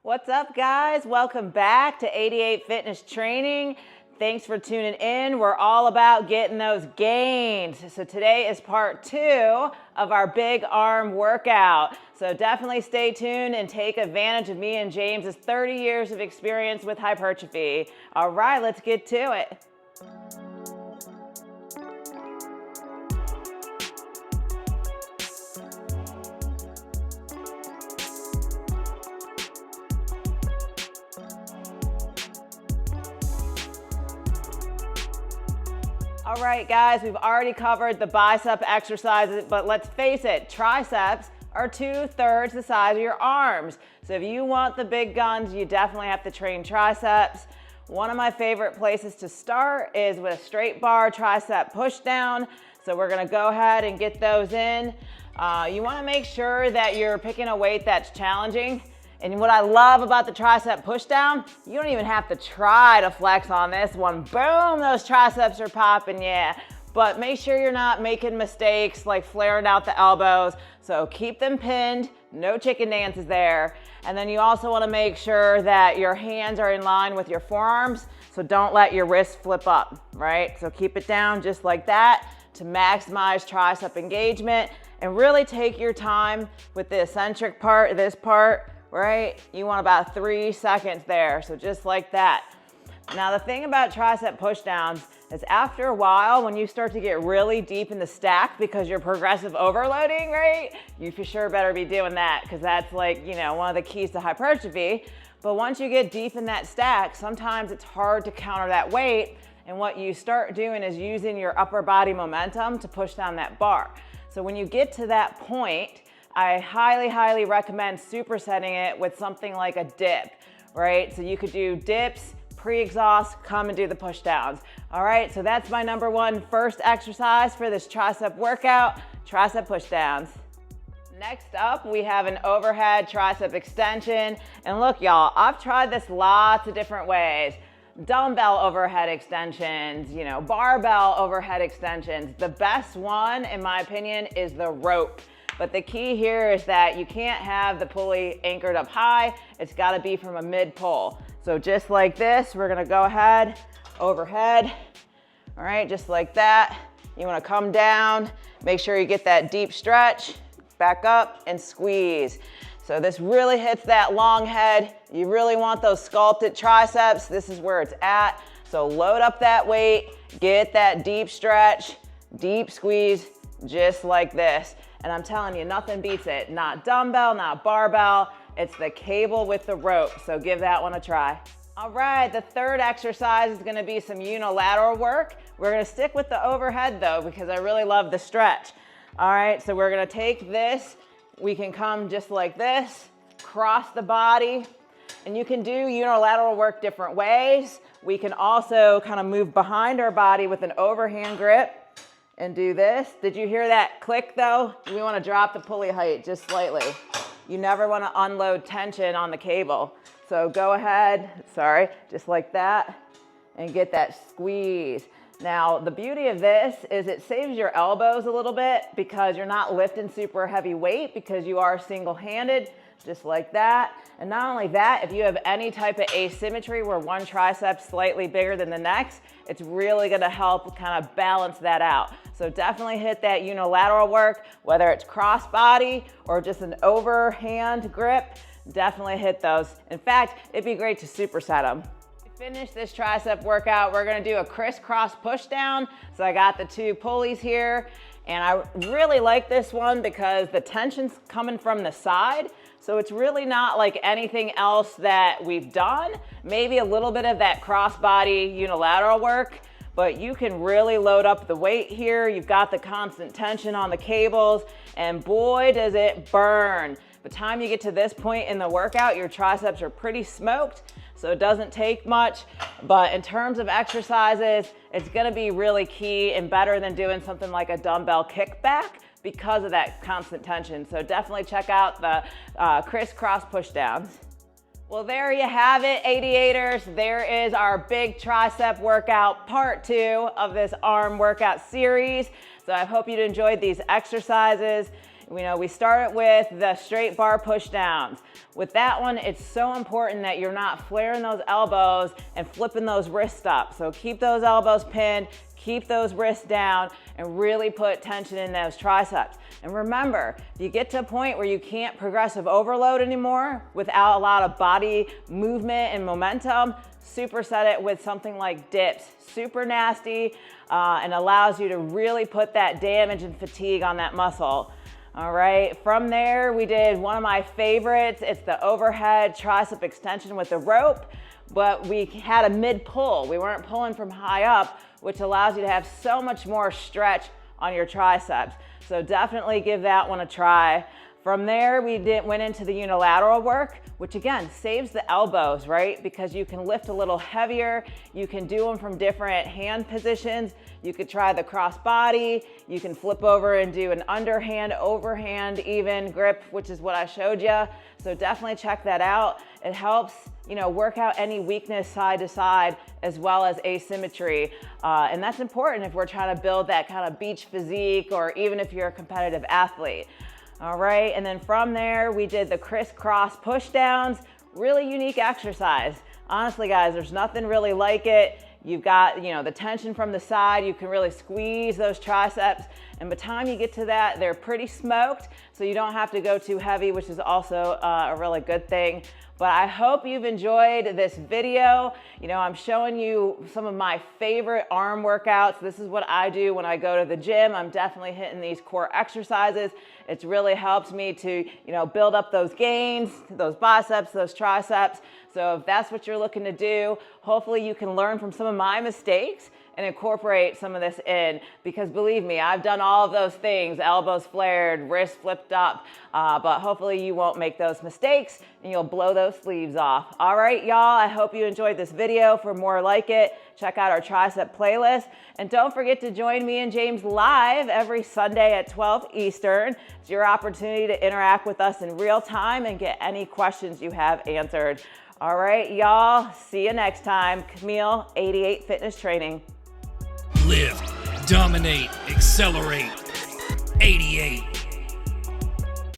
What's up, guys? Welcome back to 88 Fitness Training. Thanks for tuning in. We're all about getting those gains. So today is part 2 of our big arm workout. So definitely stay tuned and take advantage of me and James's 30 years of experience with hypertrophy. All right, let's get to it. All right, guys, we've already covered the bicep exercises, but let's face it, triceps are 2/3 the size of your arms. So if you want the big guns, you definitely have to train triceps. One of my favorite places to start is with a straight bar tricep push down. So we're gonna go ahead and get those in. You wanna make sure that you're picking a weight that's challenging. And what I love about the tricep push down, you don't even have to try to flex on this one. Boom, those triceps are popping, yeah. But make sure you're not making mistakes like flaring out the elbows. So keep them pinned, no chicken dances there. And then you also wanna make sure that your hands are in line with your forearms. So don't let your wrists flip up, right? So keep it down just like that to maximize tricep engagement and really take your time with the eccentric part, this part, right? You want about 3 seconds there, so just like that. Now the thing about tricep pushdowns is after a while, when you start to get really deep in the stack because you're progressive overloading, right? You for sure better be doing that because that's like, you know, one of the keys to hypertrophy. But once you get deep in that stack, sometimes it's hard to counter that weight. And what you start doing is using your upper body momentum to push down that bar. So when you get to that point, I highly recommend supersetting it with something like a dip, right? So you could do dips, pre-exhaust, come and do the push downs. All right, so that's my number 1 first exercise for this tricep workout, tricep push downs. Next up, we have an overhead tricep extension. And look, y'all, I've tried this lots of different ways. Dumbbell overhead extensions, you know, barbell overhead extensions. The best one, in my opinion, is the rope. But the key here is that you can't have the pulley anchored up high. It's gotta be from a mid pull. So just like this, we're gonna go ahead, overhead. All right, just like that. You wanna come down, make sure you get that deep stretch, back up and squeeze. So this really hits that long head. You really want those sculpted triceps. This is where it's at. So load up that weight, get that deep stretch, deep squeeze, just like this. And I'm telling you, nothing beats it. Not dumbbell, not barbell. It's the cable with the rope. So give that one a try. All right, the third exercise is gonna be some unilateral work. We're gonna stick with the overhead though, because I really love the stretch. All right, so we're gonna take this. We can come just like this, cross the body, and you can do unilateral work different ways. We can also kind of move behind our body with an overhand grip and do this. Did you hear that click though? We want to drop the pulley height just slightly. You never want to unload tension on the cable. So go ahead, sorry, just like that, and get that squeeze. Now, the beauty of this is it saves your elbows a little bit because you're not lifting super heavy weight because you are single-handed, just like that. And not only that, if you have any type of asymmetry where one tricep's slightly bigger than the next, it's really gonna help kind of balance that out. So definitely hit that unilateral work, whether it's cross body or just an overhand grip, definitely hit those. In fact, it'd be great to superset them. To finish this tricep workout, we're gonna do a crisscross push down. So I got the 2 pulleys here, and I really like this one because the tension's coming from the side. So it's really not like anything else that we've done. Maybe a little bit of that cross-body unilateral work, but you can really load up the weight here. You've got the constant tension on the cables, and boy, does it burn. By the time you get to this point in the workout, your triceps are pretty smoked, so it doesn't take much. But in terms of exercises, it's gonna be really key and better than doing something like a dumbbell kickback because of that constant tension. So definitely check out the crisscross push downs. Well, there you have it, 88ers. There is our big tricep workout, part 2 of this arm workout series. So I hope you enjoyed these exercises. We started with the straight bar push downs. With that one, it's so important that you're not flaring those elbows and flipping those wrists up. So keep those elbows pinned, keep those wrists down, and really put tension in those triceps. And remember, if you get to a point where you can't progressive overload anymore without a lot of body movement and momentum, superset it with something like dips. Super nasty and allows you to really put that damage and fatigue on that muscle. All right, from there we did one of my favorites. It's the overhead tricep extension with the rope, but we had a mid pull. We weren't pulling from high up, which allows you to have so much more stretch on your triceps. So definitely give that one a try. From there, we went into the unilateral work, which again, saves the elbows, right? Because you can lift a little heavier. You can do them from different hand positions. You could try the cross body. You can flip over and do an underhand, overhand, even grip, which is what I showed you. So definitely check that out. It helps, work out any weakness side to side as well as asymmetry. And that's important if we're trying to build that kind of beach physique or even if you're a competitive athlete. All right, and then from there, we did the crisscross push downs. Really unique exercise. Honestly, guys, there's nothing really like it. You've got, the tension from the side. You can really squeeze those triceps. And by the time you get to that, they're pretty smoked, so you don't have to go too heavy, which is also a really good thing. But I hope you've enjoyed this video. I'm showing you some of my favorite arm workouts. This is what I do when I go to the gym. I'm definitely hitting these core exercises. It's really helped me to, build up those gains, those biceps, those triceps. So if that's what you're looking to do, hopefully you can learn from some of my mistakes and incorporate some of this in, because believe me, I've done all of those things, elbows flared, wrists flipped up, but hopefully you won't make those mistakes and you'll blow those sleeves off. All right, y'all, I hope you enjoyed this video. For more like it, check out our tricep playlist. And don't forget to join me and James live every Sunday at 12 Eastern. It's your opportunity to interact with us in real time and get any questions you have answered. All right, y'all, see you next time. Camille, 88 Fitness Training. Lift, dominate, accelerate. 88.